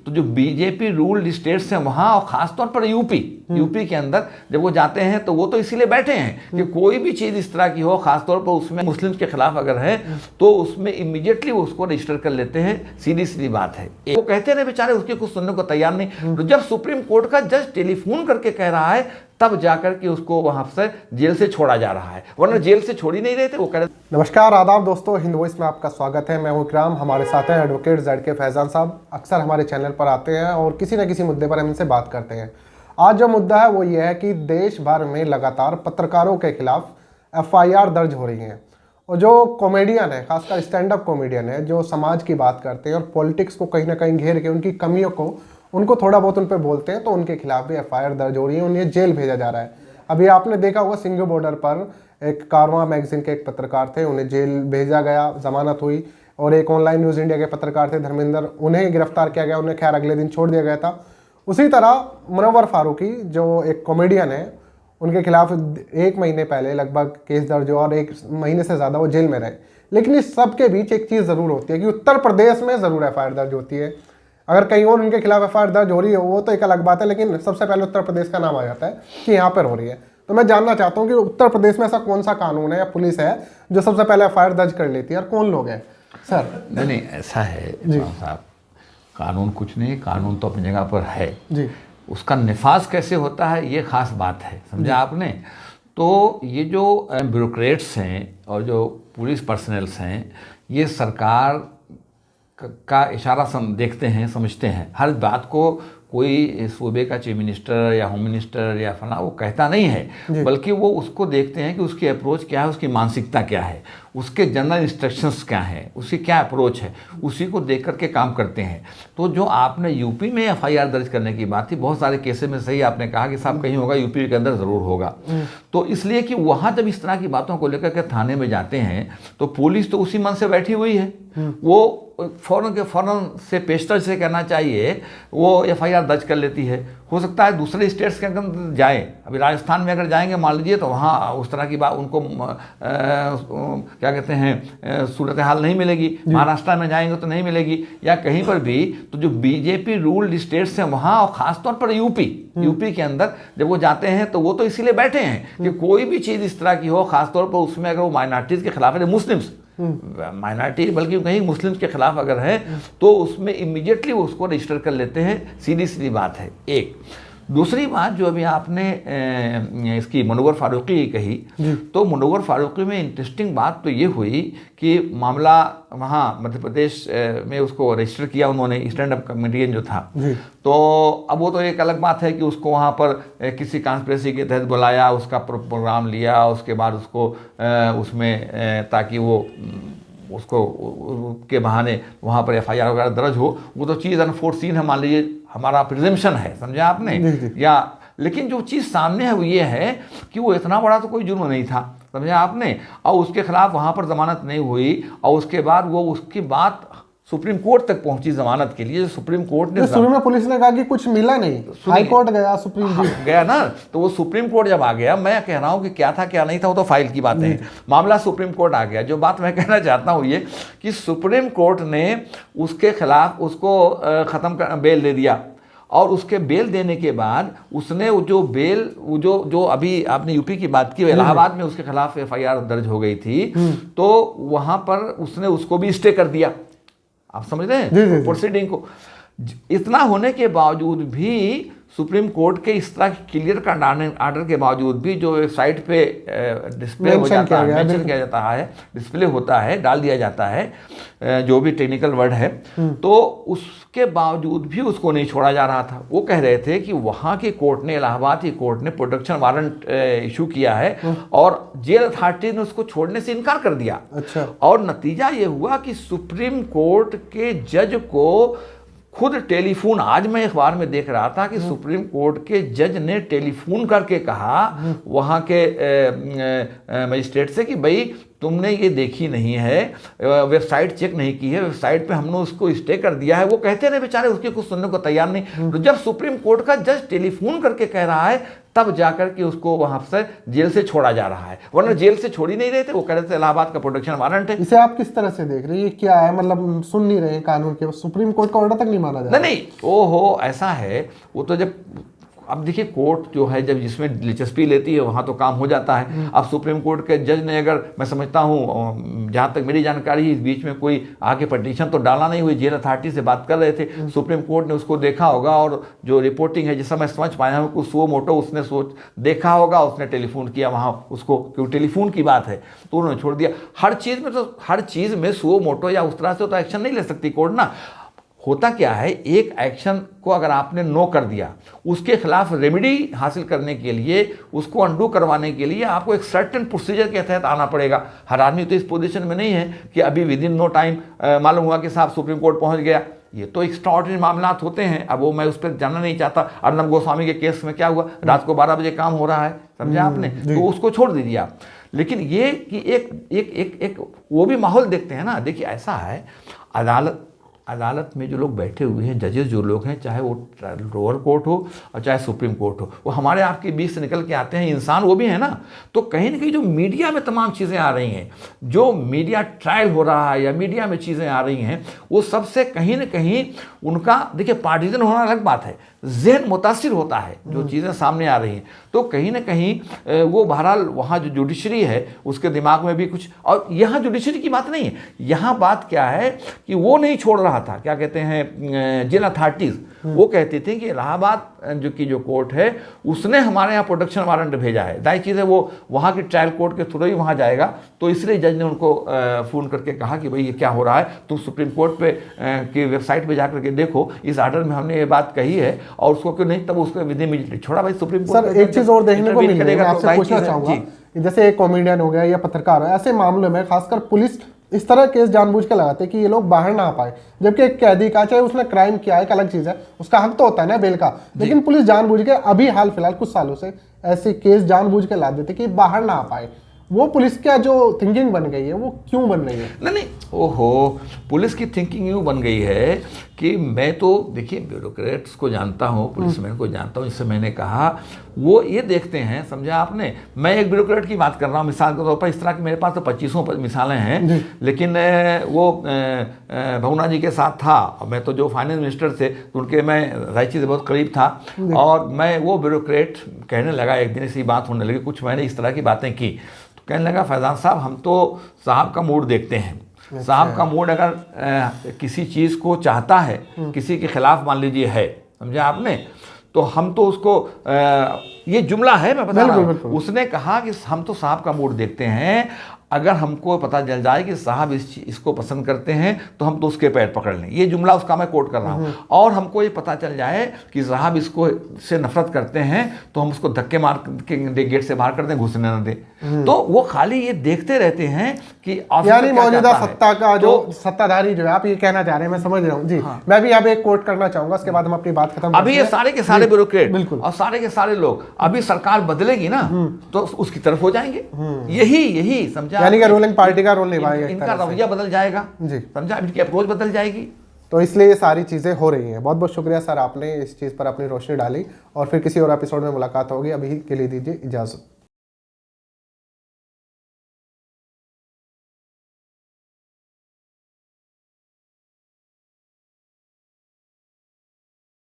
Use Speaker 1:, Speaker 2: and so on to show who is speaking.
Speaker 1: तो जो BJP ruled states हैं वहाँ, और ख़ासतौर पर यूपी के अंदर जब वो जाते हैं तो वो तो इसीलिए बैठे हैं कि कोई भी चीज़ इस तरह की हो, ख़ासतौर पर उसमें मुस्लिम्स के खिलाफ अगर है तो उसमें इमीडिएटली उसको रजिस्टर कर लेते हैं। सीधी बात है। वो कहते नहीं बेचारे, उसकी कुछ सुनने को तैयार नहीं। तो जब सुप्रीम कोर्ट का जज टेलीफोन करके कह रहा है तब जाकर के उसको वहां से जेल से छोड़ा जा रहा है, वरना जेल से छोड़ ही नहीं रहे थे। वो कह रहे।
Speaker 2: नमस्कार, आदाब दोस्तों, हिंद वॉइस में आपका स्वागत है। मैं हूं इकराम। हमारे साथ हैं एडवोकेट ZK फैजान साहब। अक्सर हमारे चैनल पर आते हैं और किसी न किसी मुद्दे पर हम इनसे बात करते हैं। आज जो मुद्दा है वो ये है कि देश भर में लगातार पत्रकारों के खिलाफ FIR दर्ज हो रही हैं, और जो कॉमेडियन है, खासकर स्टैंड अप कॉमेडियन है, जो समाज की बात करते हैं और पॉलिटिक्स को कहीं ना कहीं घेर के उनकी कमियों को उनको थोड़ा बहुत उन पर बोलते हैं, तो उनके खिलाफ भी FIR दर्ज हो रही है, उन्हें जेल भेजा जा रहा है। अभी आपने देखा होगा सिंघू बॉर्डर पर एक कारवां मैगजीन के एक पत्रकार थे, उन्हें जेल भेजा गया, जमानत हुई। और एक ऑनलाइन न्यूज़ इंडिया के पत्रकार थे धर्मेंद्र, उन्हें गिरफ्तार किया गया, उन्हें खैर अगले दिन छोड़ दिया गया था। उसी तरह मुनव्वर फारूकी जो एक कॉमेडियन है, उनके खिलाफ 1 महीने पहले लगभग केस दर्ज हुआ और 1 महीने से ज़्यादा वो जेल में रहे। लेकिन इस सब के बीच एक चीज़ ज़रूर होती है कि उत्तर प्रदेश में ज़रूर FIR दर्ज होती है। अगर कहीं और उनके खिलाफ FIR दर्ज हो रही है वो तो एक अलग बात है, लेकिन सबसे पहले उत्तर प्रदेश का नाम आ जाता है कि यहाँ पर हो रही है। तो मैं जानना चाहता हूँ कि उत्तर प्रदेश में ऐसा कौन सा कानून है या पुलिस है जो सबसे पहले FIR दर्ज कर लेती है, और कौन लोग हैं सर?
Speaker 1: नहीं, ऐसा है साहब, कानून कुछ नहीं, कानून तो अपनी जगह पर है
Speaker 2: जी।
Speaker 1: उसका निफाज कैसे होता है ये खास बात है, समझा आपने। तो ये जो ब्यूरोक्रेट्स हैं और जो पुलिस पर्सनल्स हैं, ये सरकार का इशारा देखते हैं, समझते हैं। हर बात को कोई सूबे का चीफ मिनिस्टर या होम मिनिस्टर या फला वो कहता नहीं है, बल्कि वो उसको देखते हैं कि उसकी अप्रोच क्या है, उसकी मानसिकता क्या है, उसके जनरल इंस्ट्रक्शंस क्या हैं, उसकी क्या अप्रोच है, उसी को देख करके काम करते हैं। तो जो आपने यूपी में FIR दर्ज करने की बात थी, बहुत सारे केसेस में सही आपने कहा कि साहब कहीं होगा, यूपी के अंदर ज़रूर होगा। तो इसलिए कि वहाँ जब इस तरह की बातों को लेकर के थाने में जाते हैं तो पुलिस तो उसी मन से बैठी हुई है, वो फ़ौरन से पेशतर से कहना चाहिए वो FIR दर्ज कर लेती है। हो सकता है दूसरे स्टेट्स के अंदर जाए, अभी राजस्थान में अगर जाएंगे मान लीजिए तो वहाँ उस तरह की बात उनको क्या कहते हैं सूरत हाल नहीं मिलेगी। महाराष्ट्र में जाएंगे तो नहीं मिलेगी, या कहीं पर भी। तो जो बीजेपी रूल्ड स्टेट्स हैं वहाँ, और ख़ासतौर पर यूपी के अंदर जब वो जाते हैं तो वो तो इसीलिए बैठे हैं कि कोई भी चीज़ इस तरह की हो, ख़ासतौर पर उसमें अगर वो माइनॉरिटीज़ के खिलाफ है, मुस्लिम्स माइनॉरिटी बल्कि कहीं मुस्लिम्स के खिलाफ अगर है तो उसमें इमीडिएटली उसको रजिस्टर कर लेते हैं। सीधी बात है। एक दूसरी बात जो अभी आपने इसकी मुनव्वर फारूकी की कही, तो मुनव्वर फारूकी में इंटरेस्टिंग बात तो ये हुई कि मामला वहाँ मध्य प्रदेश में उसको रजिस्टर किया उन्होंने, स्टैंड अप कॉमेडियन जो था। तो अब वो तो एक अलग बात है कि उसको वहाँ पर किसी कॉन्स्पिरेसी के तहत बुलाया, उसका प्रोग्राम लिया, उसके बाद उसको उसमें ताकि वो उसको के बहाने वहाँ पर FIR वगैरह दर्ज हो, वो तो चीज़ अनफोर्सीन है, मान लीजिए हमारा प्रिजम्पशन है, समझा आपने या। लेकिन जो चीज़ सामने है वो ये है कि वो इतना बड़ा तो कोई जुर्म नहीं था, समझा आपने, और उसके खिलाफ वहाँ पर ज़मानत नहीं हुई, और उसके बाद वो उसकी बात सुप्रीम कोर्ट तक पहुंची जमानत के लिए। सुप्रीम कोर्ट ने
Speaker 2: शुरू में पुलिस ने कहा कि कुछ मिला नहीं, हाई कोर्ट गया, सुप्रीम
Speaker 1: गया ना, तो वो सुप्रीम कोर्ट जब आ गया, मैं कह रहा हूं कि क्या था क्या नहीं था वो तो फाइल की बातें हैं, मामला सुप्रीम कोर्ट आ गया। जो बात मैं कहना चाहता हूं ये कि सुप्रीम कोर्ट ने उसके खिलाफ उसको ख़त्म कर बेल दे दिया, और उसके बेल देने के बाद उसने जो बेल जो अभी आपने यूपी की बात की, इलाहाबाद में उसके खिलाफ FIR दर्ज हो गई थी, तो वहाँ पर उसने उसको भी स्टे कर दिया। आप समझ रहे हैं प्रोसीडिंग को। इतना होने के बावजूद भी सुप्रीम कोर्ट के इस तरह क्लियर कट आर्डर के बावजूद भी जो वेबसाइट पे डिस्प्ले हो जाता है, मेंशन किया जाता है, डिस्प्ले होता है, डाल दिया जाता है जो भी टेक्निकल वर्ड है, तो उसके बावजूद भी उसको नहीं छोड़ा जा रहा था। वो कह रहे थे कि वहाँ की कोर्ट ने, इलाहाबाद की कोर्ट ने प्रोटेक्शन वारंट इशू किया है और जेल अथॉरिटी ने उसको छोड़ने से इनकार कर दिया।
Speaker 2: अच्छा।
Speaker 1: और नतीजा ये हुआ कि सुप्रीम कोर्ट के जज को खुद टेलीफोन, आज मैं अखबार में देख रहा था कि सुप्रीम कोर्ट के जज ने टेलीफोन करके कहा वहाँ के मजिस्ट्रेट से कि भाई तुमने ये देखी नहीं है, वेबसाइट चेक नहीं की है, वेबसाइट पे हमने उसको स्टे कर दिया है। वो कहते नहीं बेचारे, उसके कुछ सुनने को तैयार नहीं। तो जब सुप्रीम कोर्ट का जज टेलीफोन करके कह रहा है तब जाकर के उसको वहां से जेल से छोड़ा जा रहा है, वरना जेल से छोड़ ही नहीं रहे थे। वो कह रहे थे इलाहाबाद का प्रोटेक्शन वारंट है।
Speaker 2: इसे आप किस तरह से देख रहे हैं, ये क्या है, मतलब सुन नहीं रहे हैं कानून के, सुप्रीम कोर्ट का ऑर्डर तक नहीं माना जा रहा?
Speaker 1: नहीं, ओहो, ऐसा है। वो तो जब अब देखिए कोर्ट जो है जब जिसमें दिलचस्पी लेती है वहाँ तो काम हो जाता है। अब सुप्रीम कोर्ट के जज ने, अगर मैं समझता हूँ, जहाँ तक मेरी जानकारी, इस बीच में कोई आके पटिशन तो डाला नहीं हुई, जेल अथॉरिटी से बात कर रहे थे, सुप्रीम कोर्ट ने उसको देखा होगा और जो रिपोर्टिंग है, जैसा मैं समझ पाया हूँ, कुछ सुओ मोटो उसने देखा होगा, उसने टेलीफोन किया वहाँ उसको, क्योंकि टेलीफोन की बात है तो उन्होंने छोड़ दिया। हर चीज़ में सुओ मोटो या उस तरह से तो एक्शन नहीं ले सकती कोर्ट ना। होता क्या है, एक एक्शन को अगर आपने नो कर दिया, उसके खिलाफ रेमेडी हासिल करने के लिए, उसको अंडू करवाने के लिए आपको एक सर्टेन प्रोसीजर के तहत आना पड़ेगा। हर आदमी तो इस पोजीशन में नहीं है कि अभी विद इन नो टाइम मालूम हुआ कि साहब सुप्रीम कोर्ट पहुंच गया। ये तो एक्स्ट्राऑर्डिनरी मामलात होते हैं। अब वो मैं उस पर जानना नहीं चाहता। अर्नब गोस्वामी के केस में क्या हुआ, रात को 12 बजे काम हो रहा है, समझा आपने, तो उसको छोड़ दीजिए आप। लेकिन ये कि एक वो भी माहौल देखते हैं ना। देखिए ऐसा है, अदालत में जो लोग बैठे हुए हैं, जजेस जो लोग हैं, चाहे वो लोअर कोर्ट हो और चाहे सुप्रीम कोर्ट हो, वो हमारे आपके बीच से निकल के आते हैं, इंसान वो भी है ना। तो कहीं ना कहीं जो मीडिया में तमाम चीज़ें आ रही हैं, जो मीडिया ट्रायल हो रहा है या मीडिया में चीज़ें आ रही हैं, वो सबसे कहीं ना कहीं उनका, देखिए पार्टीजन होना अलग बात है, जहन मुतासिर होता है जो चीज़ें सामने आ रही हैं। तो कहीं ना कहीं वो बहरहाल वहाँ जो जुडिशरी है उसके दिमाग में भी कुछ, और यहाँ जुडिशरी की बात नहीं है, यहाँ बात क्या है कि वो नहीं छोड़ रहा था, क्या कहते हैं, जेल अथॉरिटीज़, वो कहते थे कि इलाहाबाद जो कोर्ट है उसने हमारे यहाँ प्रोटेक्शन वारंट भेजा है। दाई चीज़ है, वो वहाँ की ट्रायल कोर्ट के थ्रू ही वहाँ जाएगा। तो इसलिए जज ने उनको फ़ोन करके कहा कि भाई ये क्या हो रहा है, तुम सुप्रीम कोर्ट पे की वेबसाइट पे जाकर के देखो, इस आर्डर में हमने ये बात कही है और उसको क्यों नहीं, तब उसको विद इमीडिएटली छोड़ा। भाई सुप्रीम कोर्ट
Speaker 2: सर एक चीज़ और देखने को मिली है, मैं आपसे पूछना चाहूँगा, जैसे एक कॉमेडियन हो गया या पत्रकार हो, ऐसे मामलों में खासकर पुलिस इस तरह केस जानबूझ के लगाते हैं कि ये लोग बाहर ना आ पाए, जबकि एक कैदी का, चाहे उसने क्राइम किया है, एक अलग चीज़ है, उसका हक तो होता है ना बेल का, लेकिन पुलिस जानबूझ के अभी हाल फिलहाल कुछ सालों से ऐसे केस जानबूझ के ला देते कि बाहर ना आ पाए। वो पुलिस का जो थिंकिंग बन गई है वो क्यों बन रही है?
Speaker 1: नहीं, ओहो, पुलिस की थिंकिंग यूँ बन गई है कि मैं तो देखिए ब्यूरोक्रेट्स को जानता हूँ, पुलिसमैन को जानता हूँ, जिससे मैंने कहा वो ये देखते हैं, समझा आपने। मैं एक ब्यूरोक्रेट की बात कर रहा हूँ मिसाल के तौर पर, इस तरह की मेरे पास तो 25 मिसालें हैं, लेकिन वो भवना जी के साथ था, मैं तो जो फाइनेंस मिनिस्टर थे उनके मैं रायची से बहुत करीब था, और मैं वो ब्यूरोक्रेट कहने लगा, एक दिन ऐसी बात होने लगी, कुछ मैंने इस तरह की बातें की, कहने लगा फैजान साहब हम तो साहब का मूड देखते हैं। साहब का मूड अगर किसी चीज़ को चाहता है, किसी के खिलाफ मान लीजिए है, समझा आपने, तो हम तो उसको ये जुमला है मैं बता रहा हूँ, उसने कहा कि हम तो साहब का मूड देखते हैं, अगर हमको पता चल जाए कि साहब इसको पसंद करते हैं तो हम तो उसके पैर पकड़ लें। ये जुमला उसका मैं कोट कर रहा हूँ। और हमको ये पता चल जाए कि साहब इसको से नफरत करते हैं तो हम उसको धक्के मार के गेट से बाहर कर दें, घुसने न दें। तो वो खाली ये देखते रहते हैं कि
Speaker 2: यानी मौजूदा सत्ता का जो सत्ताधारी जो है, आप ये कहना चाह रहे हैं, मैं समझ रहा हूँ जी। मैं भी यहाँ पे एक कोट करना चाहूंगा, उसके बाद हम अपनी बात खत्म।
Speaker 1: अभी ये सारे के सारे ब्यूरोक्रेट और सारे के सारे लोग, अभी सरकार बदलेगी ना तो उसकी तरफ हो जाएंगे। यही समझा,
Speaker 2: यानी कि रूलिंग पार्टी का रोल निभाएगा,
Speaker 1: इनका रवैया बदल जाएगा
Speaker 2: जी,
Speaker 1: समझा, इनकी अप्रोच बदल जाएगी।
Speaker 2: तो इसलिए ये सारी चीज़ें हो रही हैं। बहुत बहुत शुक्रिया सर, आपने इस चीज़ पर अपनी रोशनी डाली, और फिर किसी और एपिसोड में मुलाकात होगी। अभी के लिए दीजिए इजाज़त।